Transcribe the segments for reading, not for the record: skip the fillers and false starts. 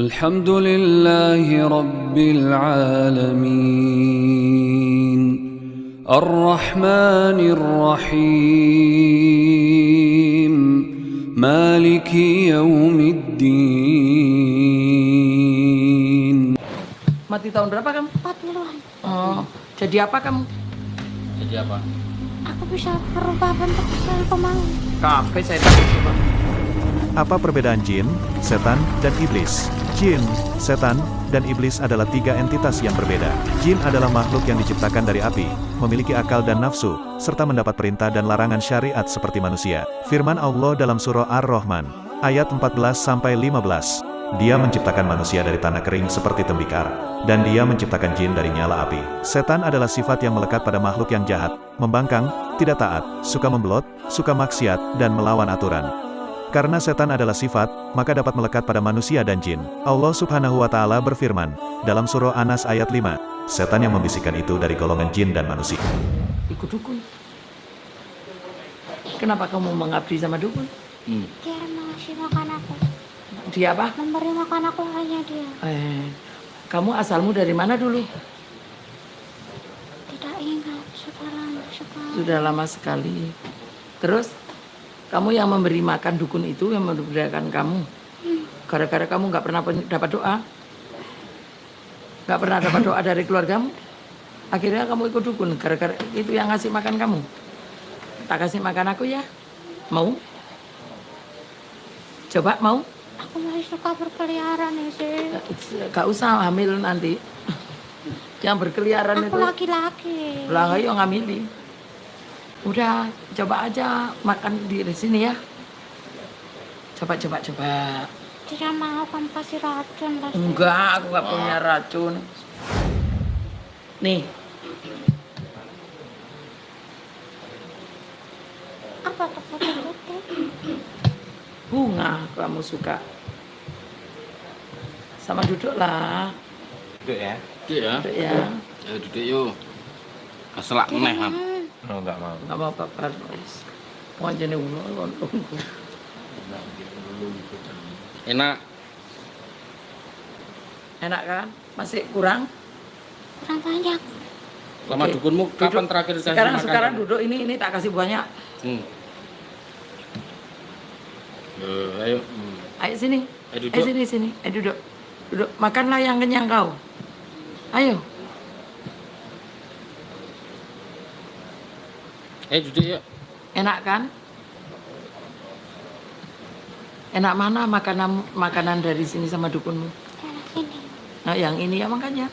Alhamdulillahi Rabbil Alamin Ar-Rahmanir Rahim Maliki Yaumiddin. Mati tahun berapa kamu? 40-an. Oh, jadi apa kamu? Jadi apa? Aku bisa berubah bentuk selama mau. Kafe saya tahu coba. Apa perbedaan jin, setan, dan iblis? Jin, setan, dan iblis adalah tiga entitas yang berbeda. Jin adalah makhluk yang diciptakan dari api, memiliki akal dan nafsu, serta mendapat perintah dan larangan syariat seperti manusia. Firman Allah dalam surah Ar-Rahman, ayat 14-15. Dia menciptakan manusia dari tanah kering seperti tembikar, dan dia menciptakan jin dari nyala api. Setan adalah sifat yang melekat pada makhluk yang jahat, membangkang, tidak taat, suka membelot, suka maksiat, dan melawan aturan. Karena setan adalah sifat, maka dapat melekat pada manusia dan jin. Allah Subhanahu wa Ta'ala berfirman dalam surah An-Nas ayat 5, setan yang membisikkan itu dari golongan jin dan manusia. Ikut dukun. Kenapa kamu mengabdi sama dukun? Dia ngasih makan aku. Dia apa? Memberi makan aku hanya dia. Kamu asalmu dari mana dulu? Tidak ingat sekarang. Sudah lama sekali. Terus kamu yang memberi makan dukun itu yang memberikan kamu. Gara-gara kamu nggak pernah dapat doa, nggak pernah dapat doa dari keluargamu. Akhirnya kamu ikut dukun. Gara-gara itu yang ngasih makan kamu. Tak kasih makan aku ya? Mau? Coba mau? Aku masih suka berkeliaran ya sih. Gak usah hamil nanti. Yang berkeliaran Aku itu. laki-laki. Lah ayo ngamili. Udah, coba aja makan di sini ya. Coba. Tidak mau kamu kasih racun pasti. Enggak, aku nggak punya racun. Nih, Apa tuh putih-putih? bunga kamu suka. Sama duduk lah. Duduk ya? Duduk ya. Duduk ya. Ya duduk yuk. Keselak neh kan. Oh, enggak mau. Nggak mau apa-apa. Mau jadi uno lontong. Enak. Enak kan? Masih kurang? Kurang banyak. Lama Oke. dukunmu kapan Duduk. terakhir saya makan? Sekarang duduk ini tak kasih banyak. Ayo. Ayo sini. Ayo duduk. Sini. Ayo duduk. Duduk. Makanlah yang kenyang kau. Ayo. Duduk yuk. Enak kan? Enak mana makanan dari sini sama dukunmu? Daerah sini. Nah, yang ini ya makanya.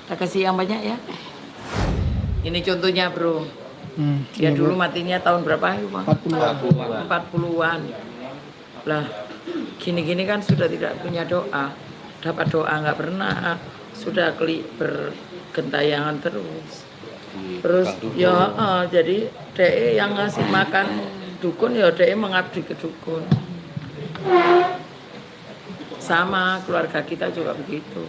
Tak kasih yang banyak ya. Ini contohnya, Bro. Dia dulu matinya tahun berapa? 40-an. Lah, gini-gini kan sudah tidak punya doa. Dapat doa nggak pernah. Sudah bergentayangan terus. Ya, jadi DE yang ngasih makan dukun ya DE mengabdi ke dukun. Sama keluarga kita juga begitu.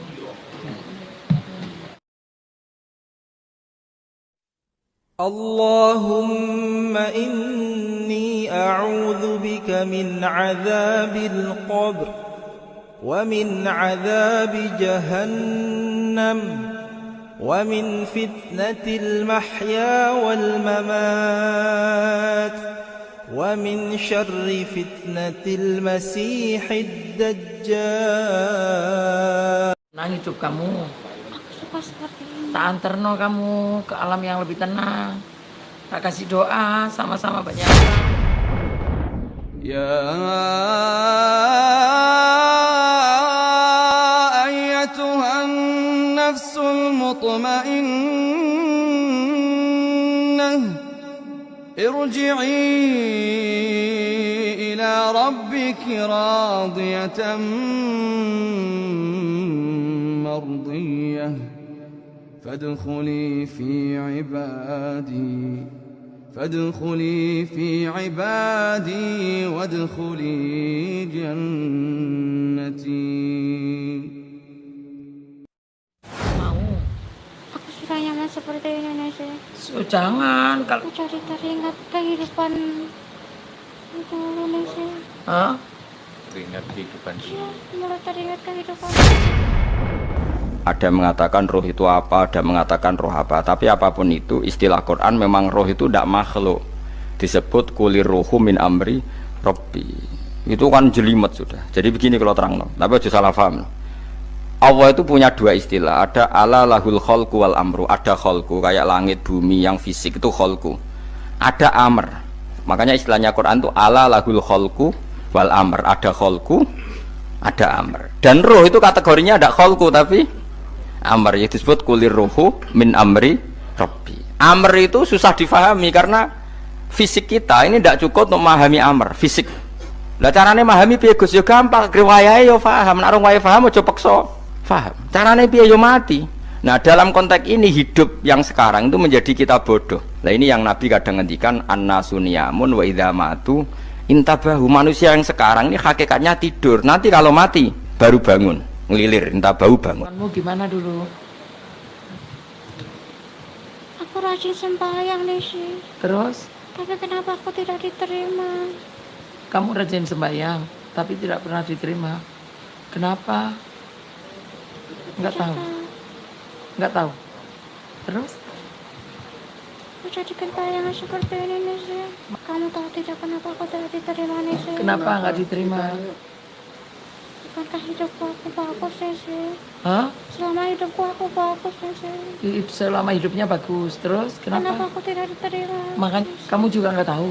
اللهم إني أعوذ بك من عذاب القبر ومن عذاب جهنم ومن فتنة المحيا والممات ومن شر فتنة المسيح الدجال. Tenang hidup kamu. Aku suka seperti ini. Tak anterno kamu ke alam yang lebih tenang. Tak kasih doa sama-sama banyak. يا أيتها النفس المطمئنة ارجعي إلى ربك راضية مرضية فادخلي في عبادي وادخلي جنتي. Mau? Aku sudah nyaman seperti ini sih. Jangan kalau Aku jadi teringat kehidupan dulu nih sih. Hah? Teringat kehidupan Iya, mulai teringat kehidupan. Ada yang mengatakan roh itu apa, ada yang mengatakan roh apa. Tapi apapun itu, istilah Quran memang roh itu tidak makhluk. Disebut kulir ruhu min amri Rabbi. Itu kan jelimet sudah. Jadi begini kalau terang, tapi aja salah paham. Allah itu punya dua istilah. Ada ala lahul kholku wal amru. Ada kholku kayak langit bumi yang fisik itu kholku. Ada amr. Makanya istilahnya Quran itu ala lahul kholku wal amr. Ada kholku, ada amr. Dan roh itu kategorinya ada kholku tapi amr, yang disebut kulir ruhu min amri Rabbi. Amr itu susah difahami karena fisik kita ini tidak cukup untuk memahami amr fisik. Lah carane memahami piye Gus? Ya gampang, riwayahe yo paham, nek ora paham aja paksa paham. Carane piye yo mati. Nah, dalam konteks ini hidup yang sekarang itu menjadi kita bodoh. Nah, ini yang Nabi kadang ngendikan an-nasuniyamun wa idza matu intabahu. Manusia yang sekarang ini hakikatnya tidur. Nanti kalau mati baru bangun, ngelilir, intabahu bangun. Kamu gimana dulu? Aku rajin sembahyang nih sih. Terus Tapi kenapa aku tidak diterima? kamu rajin sembahyang tapi tidak pernah diterima. Kenapa? Enggak tahu. Enggak tahu. Terus Aku jadikan bayangan seperti ini nih sih. Kamu tahu tidak kenapa aku tidak diterima nih sih? kenapa enggak diterima? Bukankah hidupku aku bagus nih sih? Hah? Selama hidupku aku bagus nih sih. Selama hidupnya bagus. Terus Kenapa kenapa? aku tidak diterima? Makanya kamu juga nggak tahu.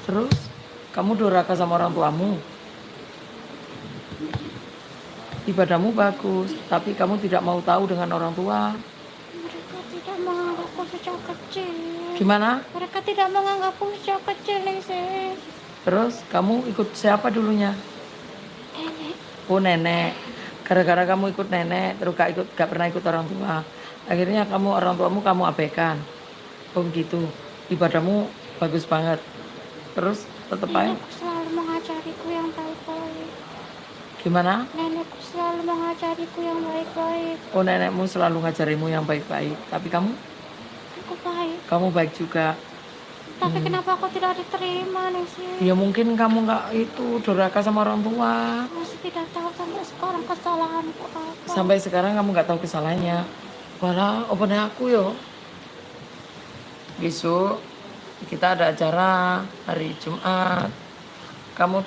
Terus kamu durhaka sama orang tuamu. Ibadahmu bagus, tapi kamu tidak mau tahu dengan orang tua. Mereka tidak menganggapku sejak kecil. Gimana? Mereka tidak menganggapku sejak kecil nih sih. Terus kamu ikut siapa dulunya? Nenek, Oh nenek. Gara-gara kamu ikut nenek, terus gak pernah ikut orang tua. Akhirnya orang tuamu kamu abaikan. Oh gitu. Ibadahmu bagus banget. Terus tetap aja. nenekku selalu mengajariku yang baik-baik. Gimana? Nenekku selalu mengajariku yang baik-baik. Oh nenekmu selalu ngajarimu yang baik-baik. Tapi Aku baik. kamu baik juga. Tapi kenapa aku tidak diterima nih sih? Ya mungkin kamu nggak itu durhaka sama orang tua. Masih tidak tahu sampai sekarang kesalahanku apa. Sampai sekarang kamu nggak tahu kesalahannya. Walah, opene aku yo. Besok kita ada acara hari Jumat. Kamu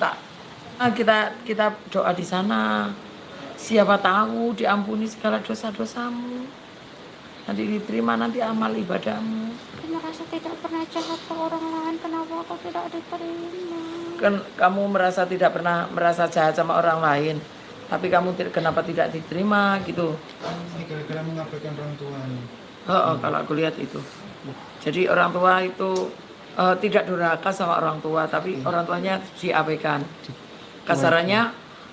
kita doa di sana. Siapa tahu diampuni segala dosa-dosamu. Nanti diterima nanti amal ibadahmu. Aku merasa tidak pernah jahat ke orang lain. Kenapa aku tidak diterima? Kan kamu merasa tidak pernah merasa jahat sama orang lain, tapi kamu kenapa tidak diterima gitu? Ini gara-gara mengabaikan orang tua nih. Kalau aku lihat itu. Jadi orang tua itu tidak durhaka sama orang tua, tapi orang tuanya diabaikan. Kasarannya,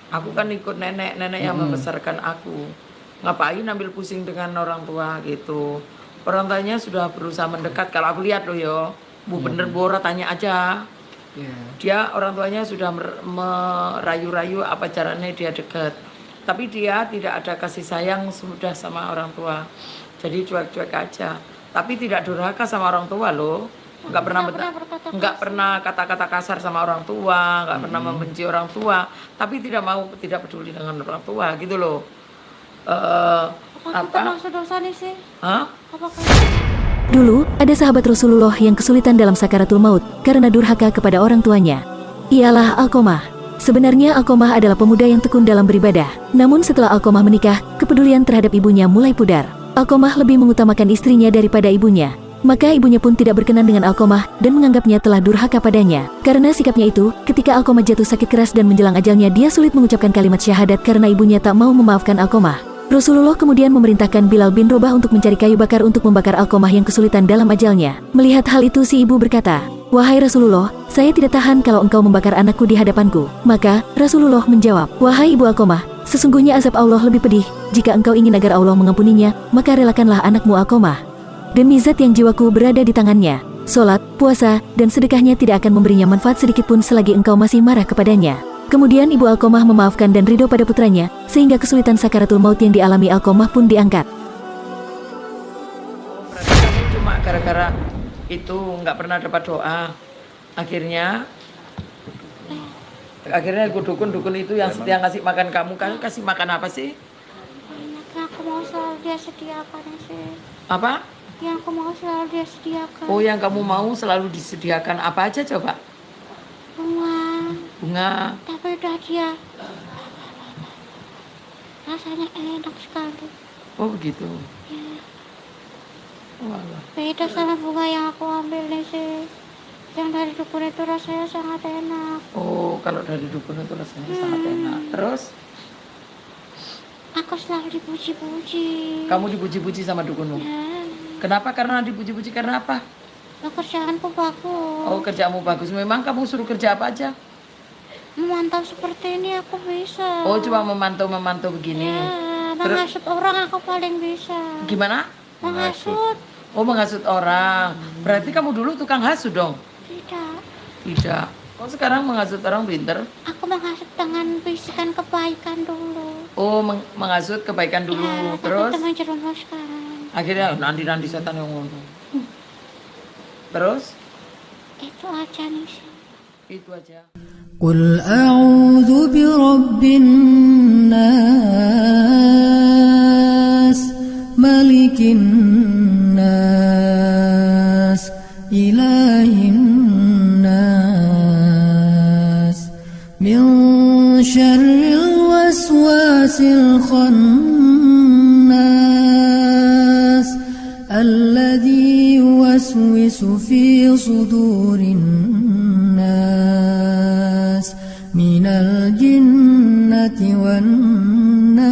aku kan ikut nenek yang membesarkan aku. Ngapain ambil pusing dengan orang tua gitu. Orang tuanya sudah berusaha mendekat. Kalau aku lihat loh yo, bu bener Bora tanya aja. Dia orang tuanya sudah merayu-rayu apa caranya dia dekat. Tapi dia tidak ada kasih sayang sudah sama orang tua. Jadi cuek-cuek aja. Tapi tidak durhaka sama orang tua loh. Nggak pernah kata-kata kasar sama orang tua, nggak pernah membenci orang tua. Tapi tidak peduli dengan orang tua gitu loh. Apakah termasuk dosa nih sih? Hah? Apakah Dulu, ada sahabat Rasulullah yang kesulitan dalam sakaratul maut karena durhaka kepada orang tuanya. Ialah Alqamah. Sebenarnya Alqamah adalah pemuda yang tekun dalam beribadah. Namun setelah Alqamah menikah, kepedulian terhadap ibunya mulai pudar. Alqamah lebih mengutamakan istrinya daripada ibunya. Maka ibunya pun tidak berkenan dengan Alqamah dan menganggapnya telah durhaka padanya. Karena sikapnya itu, ketika Alqamah jatuh sakit keras dan menjelang ajalnya, dia sulit mengucapkan kalimat syahadat karena ibunya tak mau memaafkan Alqamah. Rasulullah kemudian memerintahkan Bilal bin Rabah untuk mencari kayu bakar untuk membakar Alqamah yang kesulitan dalam ajalnya. Melihat hal itu si ibu berkata, "Wahai Rasulullah, saya tidak tahan kalau engkau membakar anakku di hadapanku." Maka Rasulullah menjawab, "Wahai ibu Alqamah, sesungguhnya azab Allah lebih pedih. Jika engkau ingin agar Allah mengampuninya, maka relakanlah anakmu Alqamah. Demi zat yang jiwaku berada di tangannya, solat, puasa, dan sedekahnya tidak akan memberinya manfaat sedikitpun selagi engkau masih marah kepadanya." Kemudian ibu Alqamah memaafkan dan ridho pada putranya, sehingga kesulitan sakaratul maut yang dialami Alqamah pun diangkat. Berarti kamu cuma gara-gara itu nggak pernah dapat doa. Akhirnya Akhirnya dukun itu yang setia ngasih makan kamu. Kamu kasih makan apa sih? Yang aku mau selalu dia sediakan sih. Apa? Yang aku mau selalu dia sediakan. Oh, yang kamu mau selalu disediakan apa aja coba? Bunga. Tapi udah dia rasanya enak sekali. Oh begitu. Ya. Walah. Beda sama bunga yang aku ambil nih sih. Yang dari dukun itu rasanya sangat enak. Oh, kalau dari dukun itu rasanya sangat enak. Terus? Aku selalu dipuji-puji. Kamu dipuji-puji sama dukunmu? Ya. Kenapa? Karena dipuji-puji karena apa? Pekerjaanku bagus. Oh, kerjamu bagus. Memang kamu suruh kerja apa aja? Memantau seperti ini aku bisa. Oh, cuma memantau begini. Ya, menghasut orang aku paling bisa. Gimana? Menghasut. Oh, menghasut orang. Berarti kamu dulu tukang hasut dong? Tidak. Oh, sekarang menghasut orang pinter? Aku menghasut dengan bisikan kebaikan dulu. Oh, menghasut kebaikan dulu. Ya, Terus? teman jerumus sekarang. Akhirnya nanti setan yang ngomong. Terus? Itu aja nih sih. Itu aja. Qul a'udzu birabbin nas, malikin nas, ilahin nas, min syarril waswasil khannas, alladzi yuwaswisu fi sudurin nas, minal jinnati wan nas.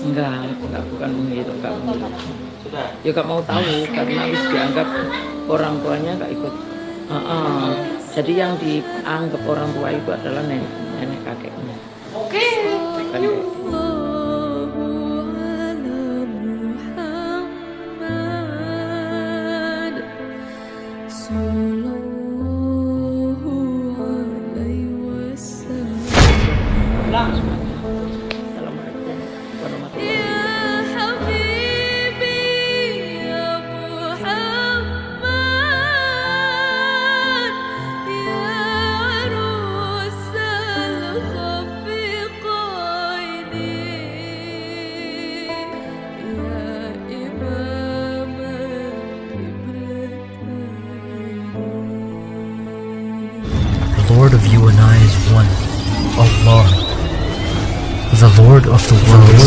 Enggak, bukan begitu, enggak begitu. Ya gak mau tahu karena habis dianggap orang tuanya gak ikut. Jadi yang dianggap orang tua itu adalah nenek kakeknya. Oke. The Lord of you and I is one, Allah, the Lord of the worlds.